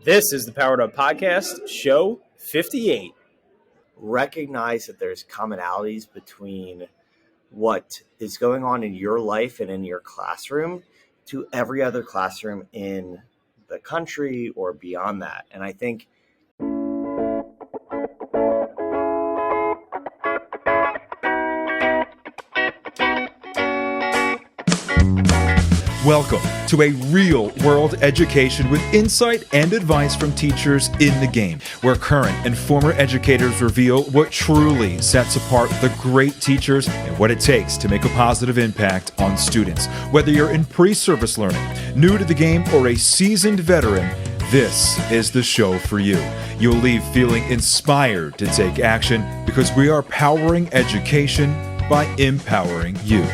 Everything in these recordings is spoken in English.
This is the Powered Up Podcast, show 58. Recognize that there's commonalities between what is going on in your life and in your classroom to every other classroom in the country or beyond that. And I think Welcome to a real-world education with insight and advice from teachers in the game, where current and former educators reveal what truly sets apart the great teachers and what it takes to make a positive impact on students. Whether you're in pre-service learning, new to the game, or a seasoned veteran, this is the show for you. You'll leave feeling inspired to take action because we are powering education by empowering you.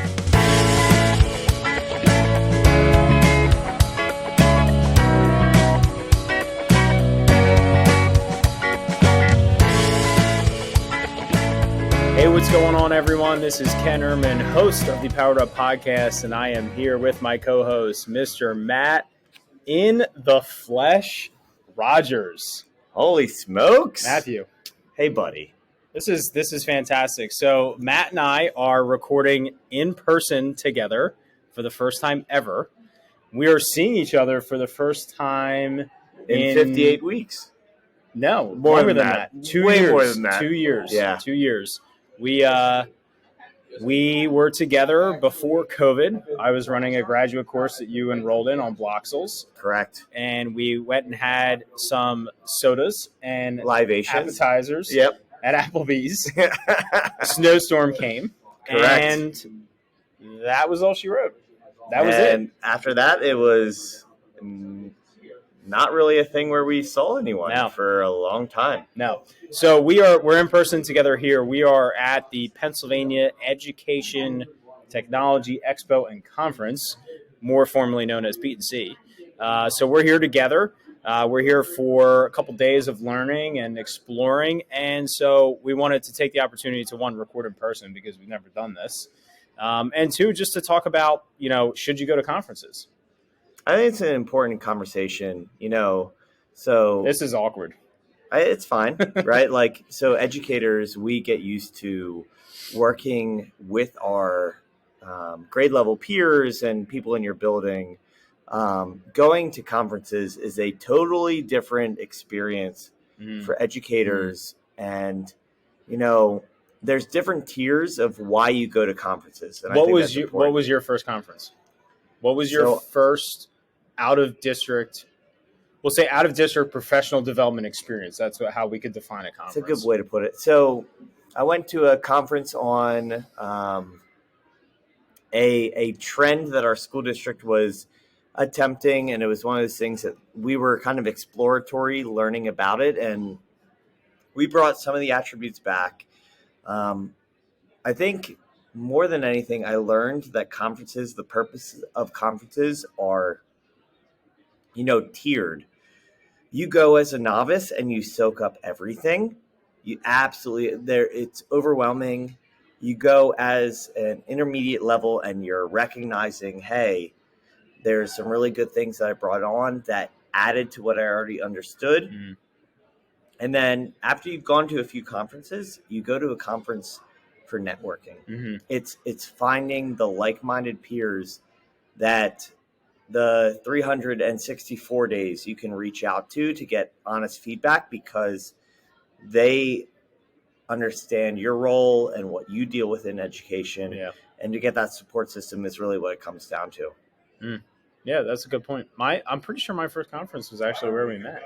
Hey, what's going on, everyone? This is Ken Ehrman, host of the Powered Up Podcast, and I am here with my co-host, Mr. Matt in the Flesh Rogers. holy smokes. Matthew, Hey, buddy. this is fantastic. So Matt and I are recording in person together for the first time ever. We are seeing each other for the first time In 58 weeks. No, More longer than than that. that. 2 Way years. more than that. 2 years. Yeah. 2 years. We were together before COVID. I was running a graduate course that you enrolled in on Bloxels, Correct. and we went and had some sodas and Libations. appetizers Yep. at Applebee's. Snowstorm came, Correct. and that was all she wrote. That was and it. after that, it was not really a thing where we saw anyone No. for a long time. No. So we're in person together here. We are at the Pennsylvania Education Technology Expo and Conference, more formally known as P&C. So we're here together. We're here for a couple days of learning and exploring. And so we wanted to take the opportunity to, one, record in person because we've never done this. And two, just to talk about, should you go to conferences? I think it's an important conversation, so This is awkward. it's fine, right? So educators, we get used to working with our grade level peers and people in your building. Going to conferences is a totally different experience for educators. And, there's different tiers of why you go to conferences. And I What think was that's your important. What was your first conference? What was your first out of district? We'll say out of district professional development experience. That's how we could define a conference. That's a good way to put it. So I went to a conference on a trend that our school district was attempting, and it was one of those things that we were kind of exploratory learning about it, and we brought some of the attributes back. I think more than anything, I learned that conferences, the purpose of conferences are, tiered. You go as a novice and you soak up everything. You absolutely, it's overwhelming. You go as an intermediate level and you're recognizing, hey, there's some really good things that I brought on that added to what I already understood. Mm-hmm. And then after you've gone to a few conferences, you go to a conference for networking. Mm-hmm. It's finding the like-minded peers that the 364 days you can reach out to get honest feedback because they understand your role and what you deal with in education. Yeah. And to get that support system is really what it comes down to. Yeah, that's a good point. I'm pretty sure my first conference was actually where we met.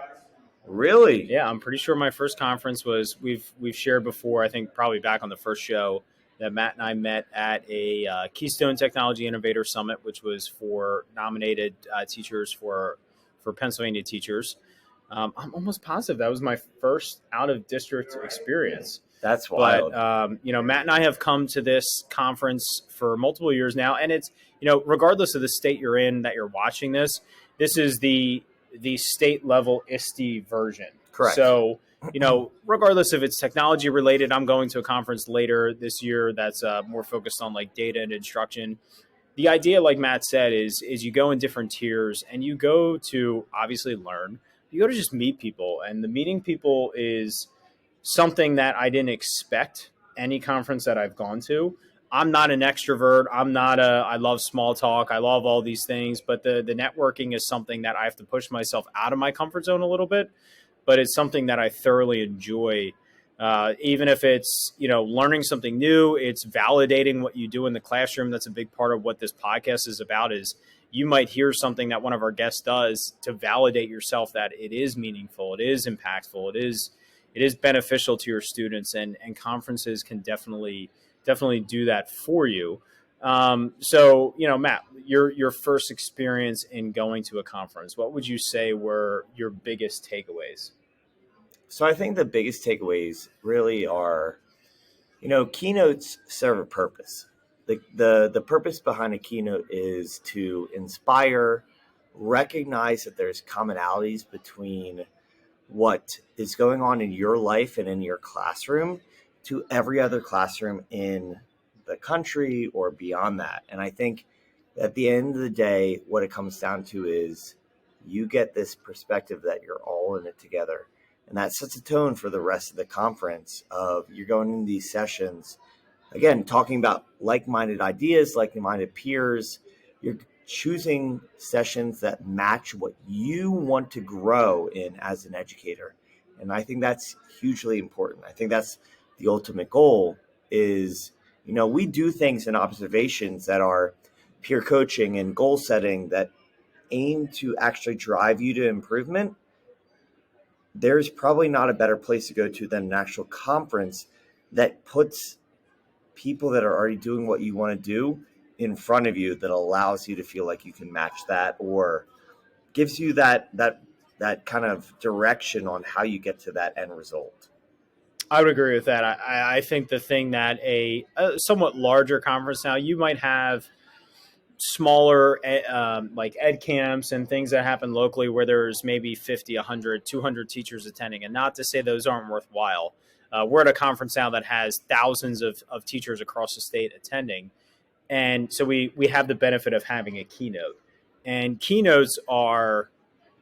Really? Yeah, I'm pretty sure my first conference was we've shared before. I think probably back on the first show that Matt and I met at a Keystone Technology Innovator Summit, which was for nominated teachers for Pennsylvania teachers. I'm almost positive that was my first out of district experience. That's wild. But Matt and I have come to this conference for multiple years now, and it's regardless of the state you're in that you're watching this is the state level ISTE version. Correct. So, regardless if it's technology related, I'm going to a conference later this year that's more focused on like data and instruction. The idea, like Matt said, is you go in different tiers and you go to obviously learn, you go to just meet people, and the meeting people is something that I didn't expect any conference that I've gone to. I'm not an extrovert. I love small talk. I love all these things, but the networking is something that I have to push myself out of my comfort zone a little bit, but it's something that I thoroughly enjoy. Even if it's, learning something new, it's validating what you do in the classroom. That's a big part of what this podcast is about. Is you might hear something that one of our guests does to validate yourself that it is meaningful, it is impactful, it is beneficial to your students, and conferences can definitely do that for you. So, Matt, your first experience in going to a conference, what would you say were your biggest takeaways? So I think the biggest takeaways really are, keynotes serve a purpose. The purpose behind a keynote is to inspire, recognize that there's commonalities between what is going on in your life and in your classroom to every other classroom in the country or beyond that. And I think at the end of the day, what it comes down to is you get this perspective that you're all in it together. And that sets a tone for the rest of the conference of you're going in these sessions, again, talking about like-minded ideas, like-minded peers. You're choosing sessions that match what you want to grow in as an educator. And I think that's hugely important. I think that's the ultimate goal is, we do things in observations that are peer coaching and goal setting that aim to actually drive you to improvement. There's probably not a better place to go to than an actual conference that puts people that are already doing what you want to do in front of you, that allows you to feel like you can match that, or gives you that kind of direction on how you get to that end result. I would agree with that. I think the thing that a somewhat larger conference, now you might have smaller like ed camps and things that happen locally where there's maybe 50, 100, 200 teachers attending, and not to say those aren't worthwhile. We're at a conference now that has thousands of teachers across the state attending, and so we have the benefit of having a keynote. And keynotes are,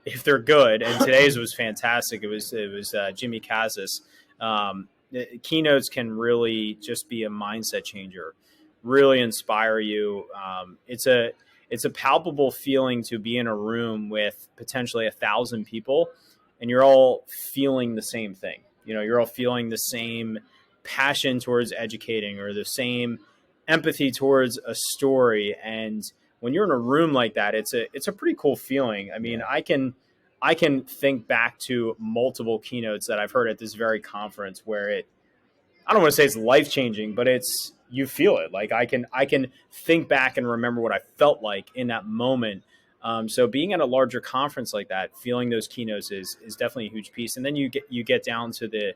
if they're good, and today's was fantastic. It was Jimmy Casas. Keynotes can really just be a mindset changer, really inspire you. It's a palpable feeling to be in a room with potentially 1,000 people, and you're all feeling the same thing. You're all feeling the same passion towards educating, or the same empathy towards a story. And when you're in a room like that, it's a pretty cool feeling. I mean, I can think back to multiple keynotes that I've heard at this very conference where I don't want to say it's life changing, but you feel it. Like I can think back and remember what I felt like in that moment. So being at a larger conference like that, feeling those keynotes is definitely a huge piece. And then you get down to the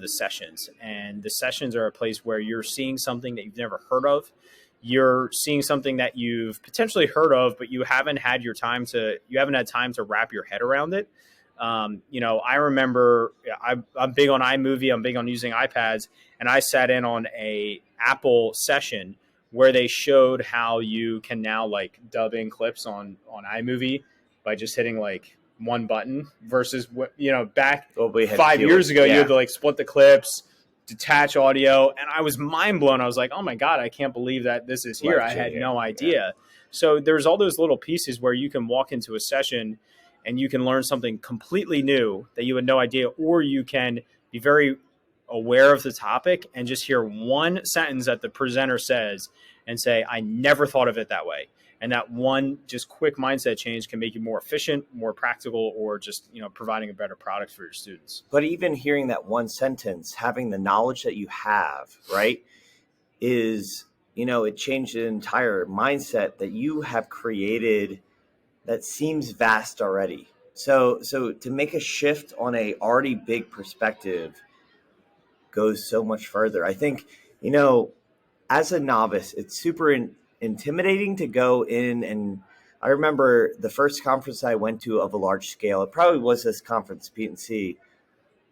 sessions, and the sessions are a place where you're seeing something that you've never heard of. You're seeing something that you've potentially heard of, but you haven't had time to wrap your head around it. I remember I'm big on iMovie. I'm big on using iPads, and I sat in on a Apple session where they showed how you can now like dub in clips on iMovie by just hitting like one button versus back 5 years ago, you had to like split the clips, detach audio, and I was mind blown. I was like, oh my God, I can't believe that this is here. I had no idea. Yeah. So there's all those little pieces where you can walk into a session and you can learn something completely new that you had no idea, or you can be very aware of the topic and just hear one sentence that the presenter says and say, I never thought of it that way. And that one just quick mindset change can make you more efficient, more practical, or just, providing a better product for your students. But even hearing that one sentence, having the knowledge that you have, right, is, it changed the entire mindset that you have created that seems vast already. So to make a shift on a already big perspective goes so much further. I think, as a novice, it's super intimidating to go in. And I remember the first conference I went to of a large scale, it probably was this conference, P&C.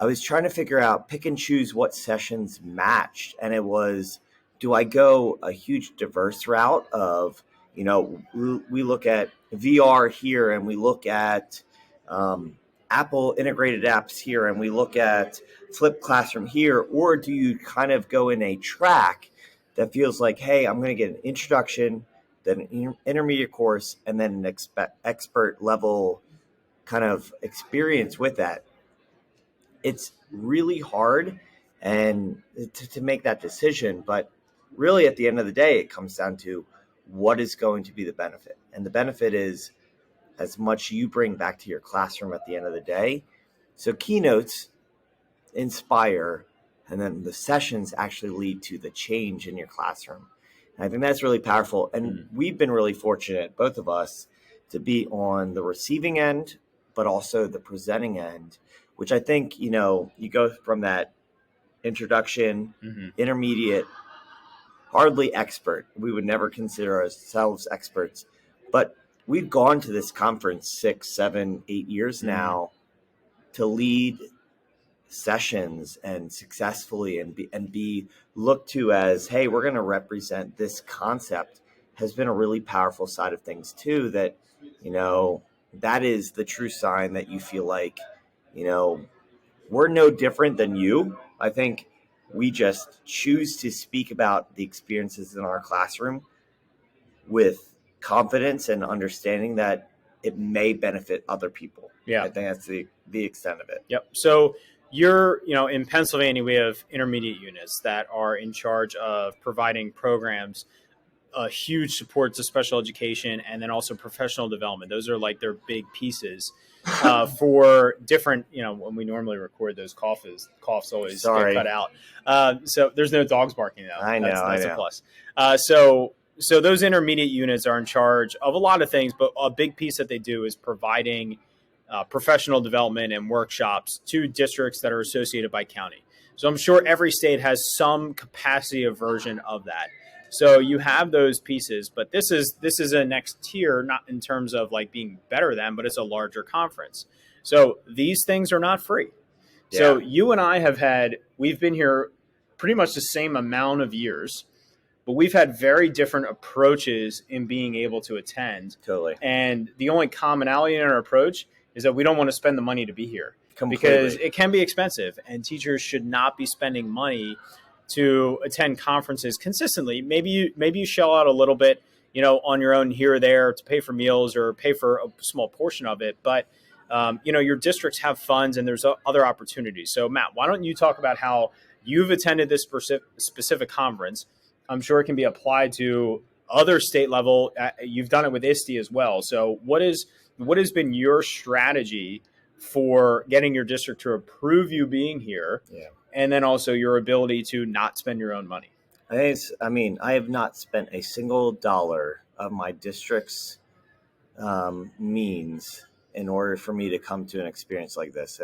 I was trying to pick and choose what sessions matched. And it was, do I go a huge diverse route of, we look at VR here, and we look at Apple integrated apps here and we look at flipped classroom here, or do you kind of go in a track that feels like, hey, I'm going to get an introduction, then an intermediate course, and then an expert level kind of experience with that? It's really hard and to make that decision, but really at the end of the day, it comes down to what is going to be the benefit. And the benefit is as much you bring back to your classroom at the end of the day. So keynotes inspire, and then the sessions actually lead to the change in your classroom. And I think that's really powerful. And we've been really fortunate, both of us, to be on the receiving end, but also the presenting end, which I think, you go from that introduction, intermediate, hardly expert. We would never consider ourselves experts, but we've gone to this conference 6, 7, 8 years now to lead sessions and successfully and be looked to as, hey, we're going to represent this concept, has been a really powerful side of things too, that, that is the true sign that you feel like, we're no different than you. I think we just choose to speak about the experiences in our classroom with confidence and understanding that it may benefit other people. Yeah. I think that's the extent of it. Yep. So you're, in Pennsylvania, we have intermediate units that are in charge of providing programs, huge support to special education, and then also professional development. Those are like their big pieces for different, when we normally record those coughs always get cut out. So there's no dogs barking though. I know. That's a plus. So those intermediate units are in charge of a lot of things, but a big piece that they do is providing professional development and workshops to districts that are associated by county. So I'm sure every state has some capacity of version of that. So you have those pieces, but this is a next tier, not in terms of like being better than, but it's a larger conference. So these things are not free. Yeah. So you and I we've been here pretty much the same amount of years, but we've had very different approaches in being able to attend. Totally. And the only commonality in our approach is that we don't want to spend the money to be here. Completely. Because it can be expensive, and teachers should not be spending money to attend conferences consistently. Maybe you shell out a little bit, on your own here or there to pay for meals or pay for a small portion of it. But, your districts have funds and there's other opportunities. So Matt, why don't you talk about how you've attended this specific conference? I'm sure it can be applied to other state level. You've done it with ISTE as well. So what has been your strategy for getting your district to approve you being here? Yeah. And then also your ability to not spend your own money. I have not spent a single dollar of my district's means in order for me to come to an experience like this.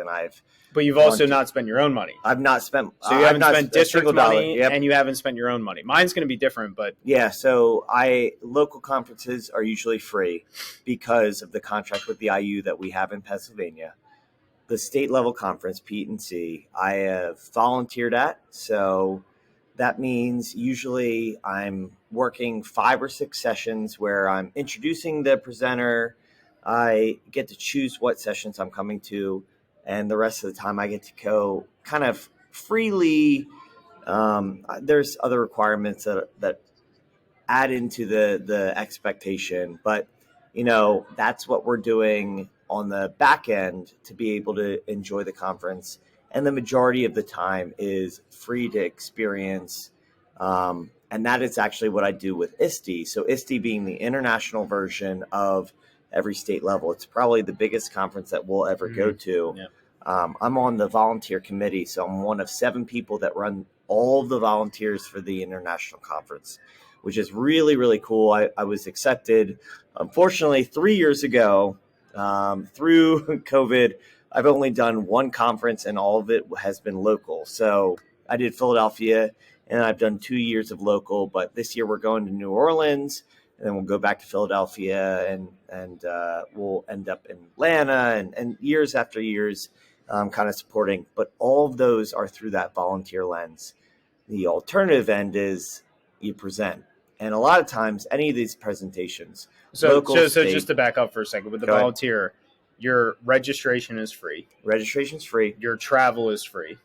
But you've also not spent your own money. I've not spent. So you haven't spent district money, yep. And you haven't spent your own money. Mine's going to be different, but yeah. So local conferences are usually free because of the contract with the IU that we have in Pennsylvania. The state level conference, P&C, I have volunteered at. So that means usually I'm working 5 or 6 sessions where I'm introducing the presenter. I get to choose what sessions I'm coming to, and the rest of the time I get to go kind of freely. There's other requirements that add into the expectation, but that's what we're doing on the back end to be able to enjoy the conference. And the majority of the time is free to experience. And that is actually what I do with ISTE. So ISTE being the international version of every state level. It's probably the biggest conference that we'll ever go to. Yeah. I'm on the volunteer committee. So I'm one of 7 people that run all of the volunteers for the international conference, which is really, really cool. I was accepted, unfortunately, 3 years ago. Through COVID, I've only done 1 conference and all of it has been local. So I did Philadelphia and I've done 2 years of local, but this year we're going to New Orleans and then we'll go back to Philadelphia and we'll end up in Atlanta and years after years kind of supporting. But all of those are through that volunteer lens. The alternative end is you present. And a lot of times, any of these presentations. So just to back up for a second, with the volunteer, Your registration is free. Registration's free. Your travel is free.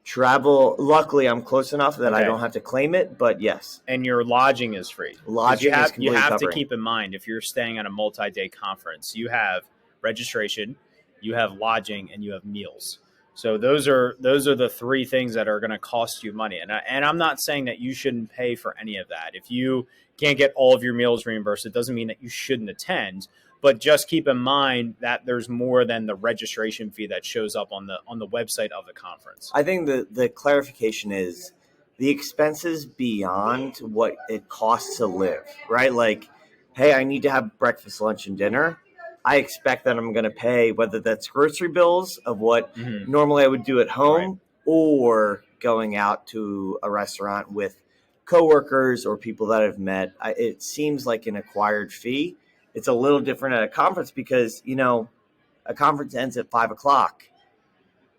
Travel, luckily, I'm close enough that I Okay. don't have to claim it, but yes. And your lodging is free. 'Cause Lodging is completely you have to covering. keep in mind, if you're staying at a multi-day conference, you have registration, you have lodging, and you have meals. So those are the three things that are going to cost you money. And I'm not saying that you shouldn't pay for any of that. If you can't get all of your meals reimbursed, it doesn't mean that you shouldn't attend. But just keep in mind that there's more than the registration fee that shows up on the website of the conference. I think the clarification is the expenses beyond what it costs to live, right? Like, hey, I need to have breakfast, lunch, and dinner. I expect that I'm going to pay, whether that's grocery bills of what normally I would do at home, Right. or going out to a restaurant with coworkers or people that I've met. It seems like an acquired fee. It's a little different at a conference because, a conference ends at 5:00.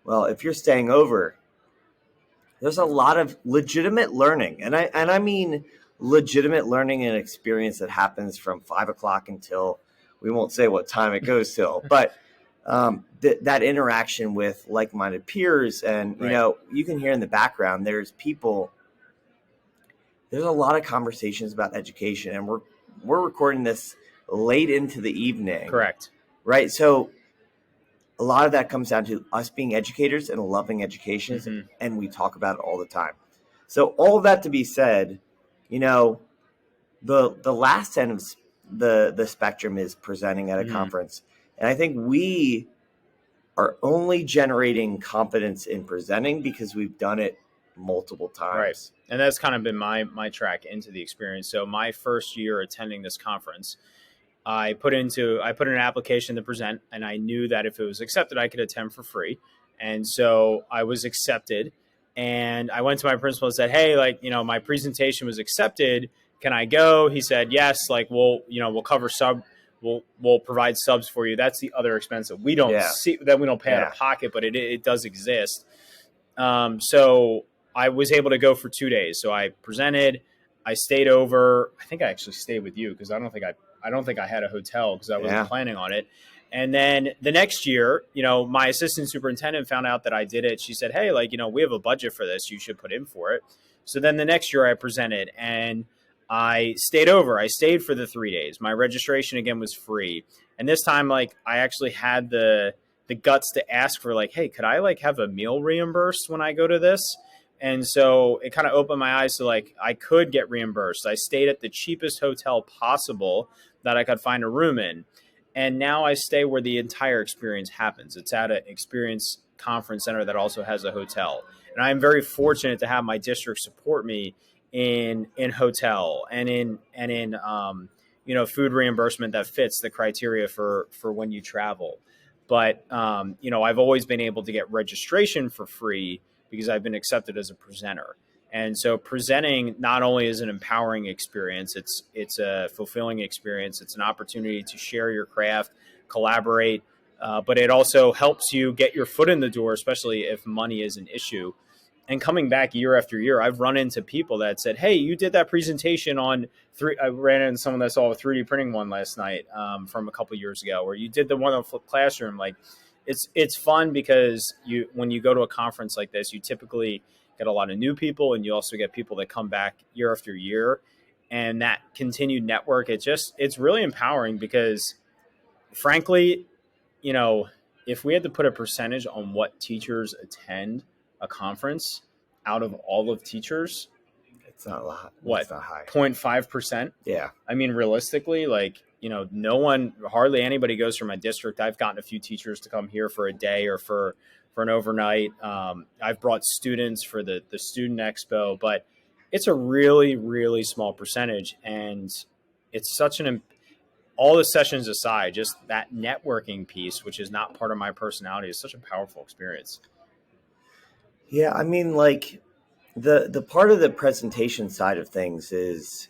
Well, if you're staying over, there's a lot of legitimate learning, and I mean legitimate learning and experience that happens from 5:00 until, we won't say what time it goes till, but that interaction with like-minded peers, and Right. you can hear in the background there's a lot of conversations about education, and we're recording this late into the evening. Correct. Right? So a lot of that comes down to us being educators and loving education, and we talk about it all the time. So all of that to be said, the last end of the spectrum is presenting at a conference, and I think we are only generating confidence in presenting because we've done it multiple times. Right. And that's kind of been my track into the experience. So my first year attending this conference, I put in an application to present, and I knew that if it was accepted, I could attend for free. And so I was accepted, and I went to my principal and said, hey, my presentation was accepted. Can I go? He said, yes, we'll cover we'll provide subs for you. That's the other expense that we don't pay out of pocket, but it does exist. So I was able to go for 2 days. So I presented, I stayed over. I think I actually stayed with you because I don't think I had a hotel because I wasn't planning on it. And then the next year, my assistant superintendent found out that I did it. She said, hey, we have a budget for this. You should put in for it. So then the next year I presented and I stayed over. I stayed for the 3 days. My registration again was free. And this time, I actually had the guts to ask for hey, could I have a meal reimbursed when I go to this? And so it kind of opened my eyes to I could get reimbursed. I stayed at the cheapest hotel possible that I could find a room in. And now I stay where the entire experience happens. It's at an experience conference center that also has a hotel. And I'm very fortunate to have my district support me in hotel and in food reimbursement that fits the criteria for when you travel. But I've always been able to get registration for free because I've been accepted as a presenter. And so presenting not only is an empowering experience, it's a fulfilling experience. It's an opportunity to share your craft, collaborate, but it also helps you get your foot in the door, especially if money is an issue. And coming back year after year, I've run into people that said, hey, you did that presentation on I ran into someone that saw a 3D printing one last night from a couple years ago, or you did the one on Flip Classroom. It's fun because when you go to a conference like this, you typically get a lot of new people, and you also get people that come back year after year, and that continued network. It's really empowering because, frankly, if we had to put a percentage on what teachers attend a conference out of all of teachers, it's not a lot. What? It's not high. 0.5%? Yeah. I mean, realistically, hardly anybody goes from my district. I've gotten a few teachers to come here for a day or for an overnight. I've brought students for the student expo, but it's a really, really small percentage. And it's such all the sessions aside, just that networking piece, which is not part of my personality, is such a powerful experience. Yeah. I mean, the part of the presentation side of things is,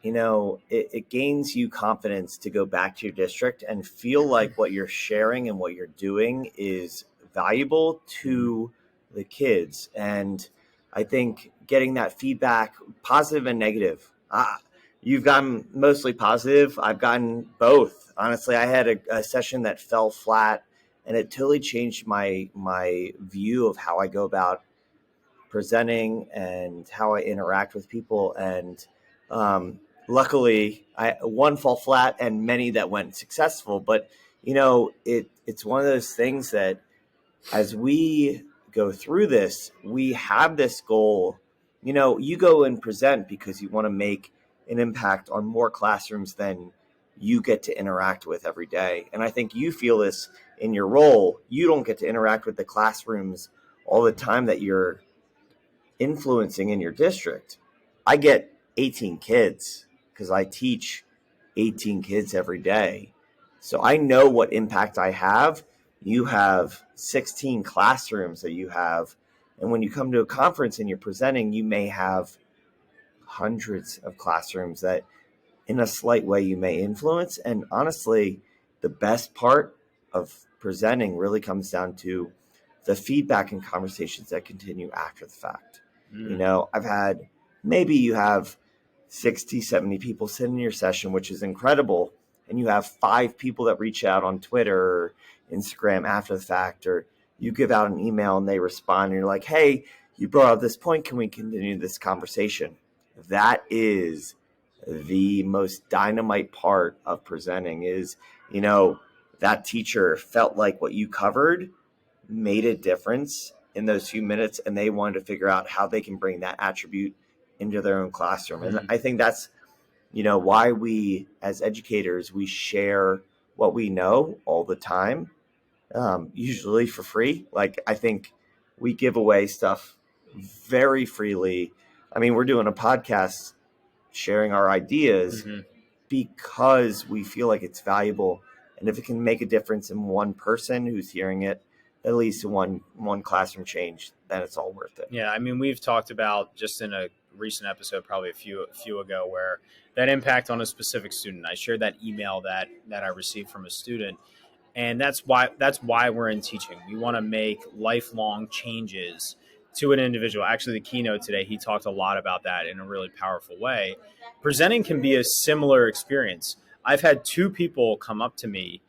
it gains you confidence to go back to your district and feel like what you're sharing and what you're doing is valuable to the kids. And I think getting that feedback, positive and negative, You've gotten mostly positive. I've gotten both. Honestly, I had a session that fell flat, and it totally changed my view of how I go about presenting and how I interact with people. And luckily, one fall flat and many that went successful. But it's one of those things that as we go through this, we have this goal. You go and present because you want to make an impact on more classrooms than you get to interact with every day. And I think you feel this in your role. You don't get to interact with the classrooms all the time that you're influencing in your district. I get 18 kids because I teach 18 kids every day. So I know what impact I have. You have 16 classrooms that you have. And when you come to a conference and you're presenting, you may have hundreds of classrooms that in a slight way you may influence. And honestly, the best part of presenting really comes down to the feedback and conversations that continue after the fact. I've had, maybe you have 60, 70 people sit in your session, which is incredible. And you have 5 people that reach out on Twitter or Instagram after the fact, or you give out an email and they respond and you're like, hey, you brought up this point. Can we continue this conversation? That is the most dynamite part of presenting is, that teacher felt like what you covered made a difference in those few minutes, and they wanted to figure out how they can bring that attribute into their own classroom. And I think that's, why we as educators, we share what we know all the time, usually for free. Like, I think we give away stuff very freely. I mean, we're doing a podcast sharing our ideas because we feel like it's valuable. And if it can make a difference in one person who's hearing it, at least one classroom change, then it's all worth it. Yeah, I mean, we've talked about just in a recent episode, probably a few ago, where that impact on a specific student. I shared that email that I received from a student, and that's why we're in teaching. We want to make lifelong changes to an individual. Actually, the keynote today, he talked a lot about that in a really powerful way. Presenting can be a similar experience. I've had 2 people come up to me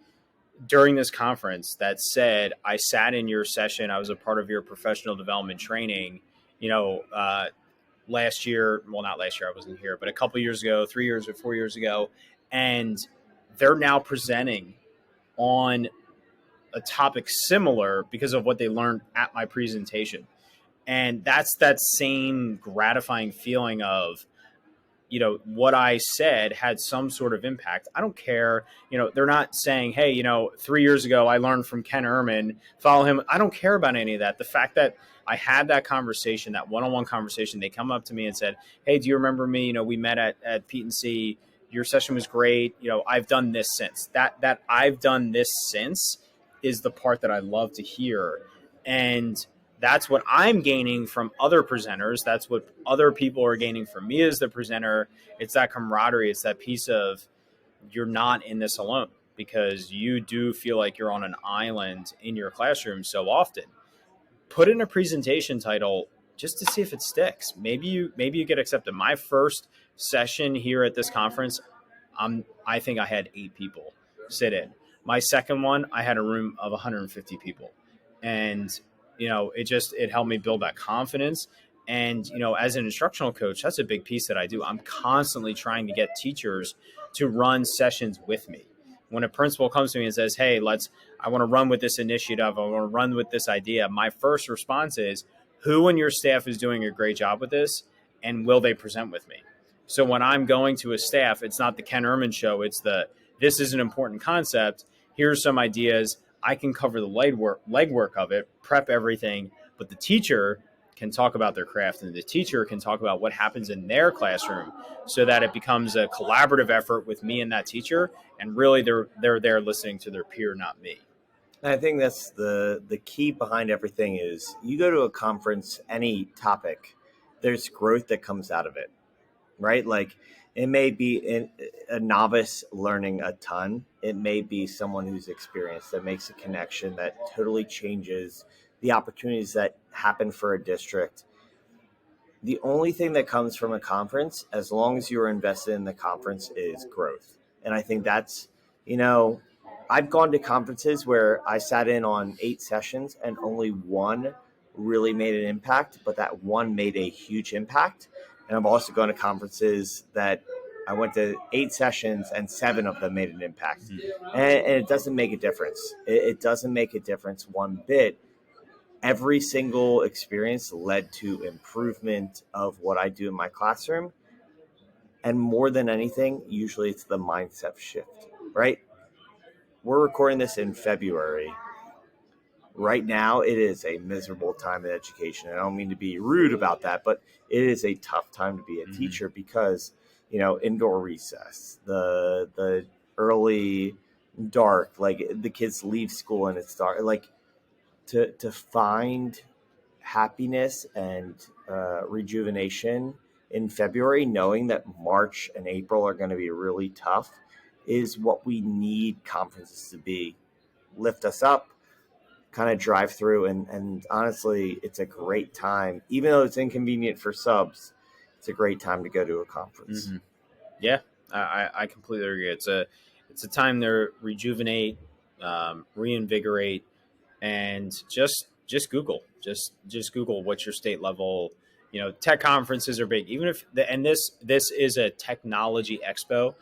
during this conference that said, I sat in your session, I was a part of your professional development training, last year, well, not last year, I wasn't here, but a couple years ago, 3 years or 4 years ago, and they're now presenting on a topic similar because of what they learned at my presentation. And that's that same gratifying feeling of, what I said had some sort of impact. I don't care. They're not saying, hey, 3 years ago, I learned from Ken Ehrman, follow him. I don't care about any of that. The fact that I had that conversation, that one-on-one conversation, they come up to me and said, hey, do you remember me? We met at Pete and C. Your session was great. I've done this since. That I've done this since is the part that I love to hear. And that's what I'm gaining from other presenters. That's what other people are gaining from me as the presenter. It's that camaraderie. It's that piece of you're not in this alone, because you do feel like you're on an island in your classroom so often. Put in a presentation title just to see if it sticks. Maybe you get accepted. My first session here at this conference, I think I had 8 people sit in. My second one, I had a room of 150 people. And it helped me build that confidence. And, as an instructional coach, that's a big piece that I do. I'm constantly trying to get teachers to run sessions with me. When a principal comes to me and says, hey, I want to run with this initiative, I want to run with this idea, my first response is, who in your staff is doing a great job with this, and will they present with me? So when I'm going to a staff, it's not the Ken Ehrman show, it's this is an important concept, here's some ideas, I can cover the legwork of it, prep everything, but the teacher can talk about their craft, and the teacher can talk about what happens in their classroom, so that it becomes a collaborative effort with me and that teacher, and really they're there listening to their peer, not me. I think that's the key behind everything is you go to a conference, any topic, there's growth that comes out of it, right? Like, it may be a novice learning a ton. It may be someone who's experienced that makes a connection that totally changes the opportunities that happen for a district. the only thing that comes from a conference, as long as you're invested in the conference, is growth. And I think that's, I've gone to conferences where I sat in on 8 sessions and only one really made an impact, but that one made a huge impact. And I've also gone to conferences that I went to 8 sessions and 7 of them made an impact. And it doesn't make a difference. It doesn't make a difference one bit. Every single experience led to improvement of what I do in my classroom. And more than anything, usually it's the mindset shift, right? We're recording this in February. Right now, it is a miserable time in education. And I don't mean to be rude about that, but it is a tough time to be a teacher because, indoor recess, the early dark, like the kids leave school and it's dark. Like to find happiness and rejuvenation in February, knowing that March and April are going to be really tough, is what we need conferences to be. Lift us up, kind of drive through. And honestly, it's a great time. Even though it's inconvenient for subs, it's a great time to go to a conference. Mm-hmm. Yeah, I completely agree. It's a time to rejuvenate, reinvigorate, and just Google, just Google what's your state level. Tech conferences are big, even if this is a technology expo,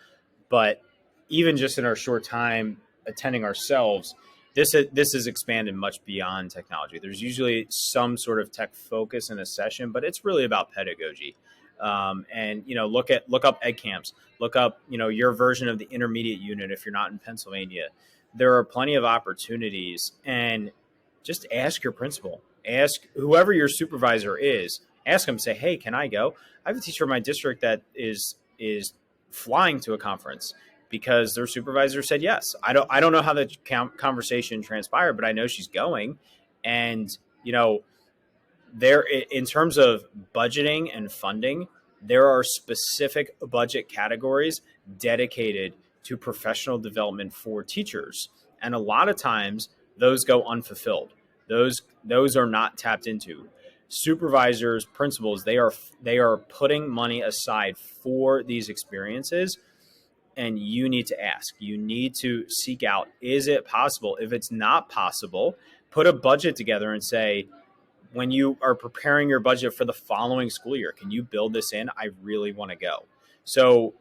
but even just in our short time attending ourselves, this has expanded much beyond technology. There's usually some sort of tech focus in a session, but it's really about pedagogy. And look up ed camps, look up your version of the intermediate unit if you're not in Pennsylvania. There are plenty of opportunities, and just ask your principal, ask whoever your supervisor is, ask them, say, hey, can I go? I have a teacher in my district that is flying to a conference because their supervisor said yes. I don't know how the conversation transpired, but I know she's going. And there, in terms of budgeting and funding, there are specific budget categories dedicated to professional development for teachers, and a lot of times those go unfulfilled. Those are not tapped into. Supervisors, principals, they are putting money aside for these experiences, and you need to ask. You need to seek out, is it possible? If it's not possible, put a budget together and say, when you are preparing your budget for the following school year, can you build this in? I really want to go. So,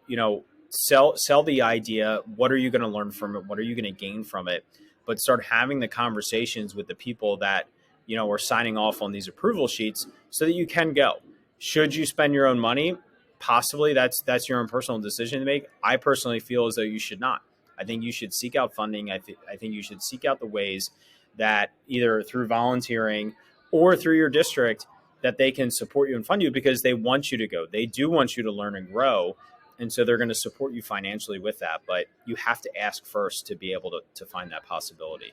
sell the idea. What are you going to learn from it? What are you going to gain from it? But start having the conversations with the people that, are signing off on these approval sheets so that you can go. Should you spend your own money? Possibly that's your own personal decision to make. I personally feel as though you should not. I think you should seek out funding. I think you should seek out the ways that either through volunteering or through your district that they can support you and fund you, because they want you to go. They do want you to learn and grow. And so they're going to support you financially with that. But you have to ask first to be able to find that possibility.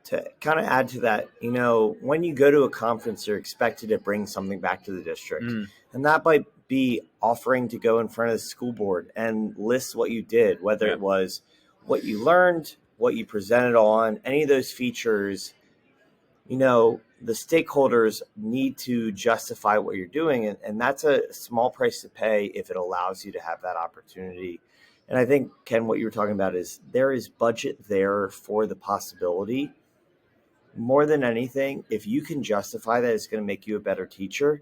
To kind of add to that, when you go to a conference, you're expected to bring something back to the district. And that might be offering to go in front of the school board and list what you did, whether it was what you learned, what you presented on, any of those features. The stakeholders need to justify what you're doing. And that's a small price to pay if it allows you to have that opportunity. And I think, Ken, what you were talking about is there is budget there for the possibility. More than anything, if you can justify that it's going to make you a better teacher,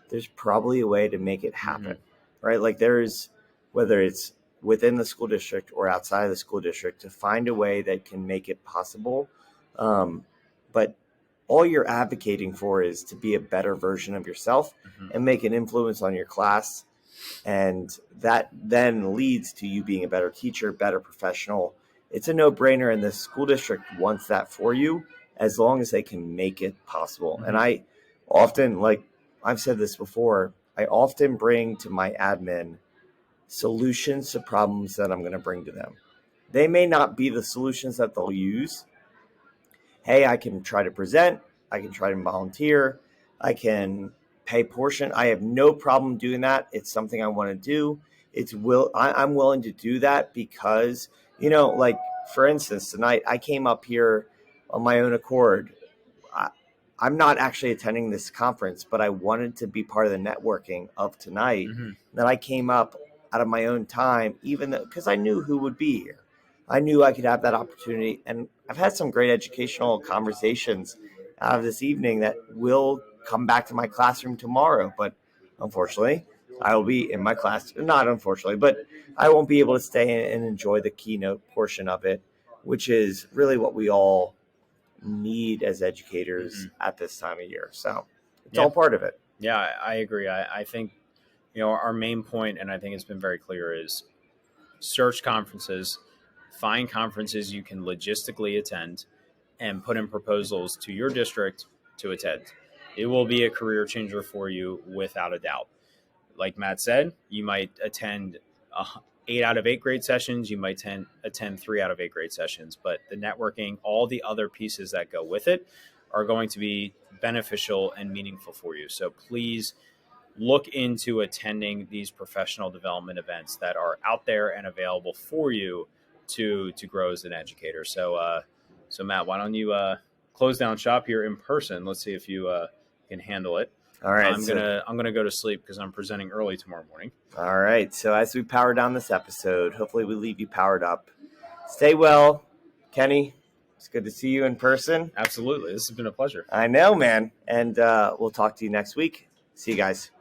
there's probably a way to make it happen, right? Like whether it's within the school district or outside of the school district, to find a way that can make it possible. But all you're advocating for is to be a better version of yourself and make an influence on your class. And that then leads to you being a better teacher, better professional. It's a no-brainer, and the school district wants that for you as long as they can make it possible. And I often, like I've said this before, I often bring to my admin solutions to problems that I'm going to bring to them. They may not be the solutions that they'll use. Hey, I can try to present. I can try to volunteer. I can pay portion. I have no problem doing that. It's something I want to do. I'm willing to do that because, like, for instance, tonight I came up here on my own accord. I'm not actually attending this conference, but I wanted to be part of the networking of tonight. Mm-hmm. Then I came up out of my own time, even because I knew who would be here. I knew I could have that opportunity. And I've had some great educational conversations out of this evening that will come back to my classroom tomorrow. But unfortunately, I will be in my class. Not unfortunately, but I won't be able to stay and enjoy the keynote portion of it, which is really what we all need as educators at this time of year. So it's all part of it. Yeah, I agree. I think, our main point, and I think it's been very clear, is search conferences, find conferences you can logistically attend, and put in proposals to your district to attend. It will be a career changer for you without a doubt. Like Matt said, you might attend 8 out of 8 grade sessions. You might attend 3 out of 8 grade sessions. But the networking, all the other pieces that go with it are going to be beneficial and meaningful for you. So please look into attending these professional development events that are out there and available for you to grow as an educator. So, Matt, why don't you close down shop here in person? Let's see if you can handle it. All right. I'm gonna go to sleep because I'm presenting early tomorrow morning. All right. So as we power down this episode, hopefully we leave you powered up. Stay well, Kenny. It's good to see you in person. Absolutely. This has been a pleasure. I know, man. And we'll talk to you next week. See you guys.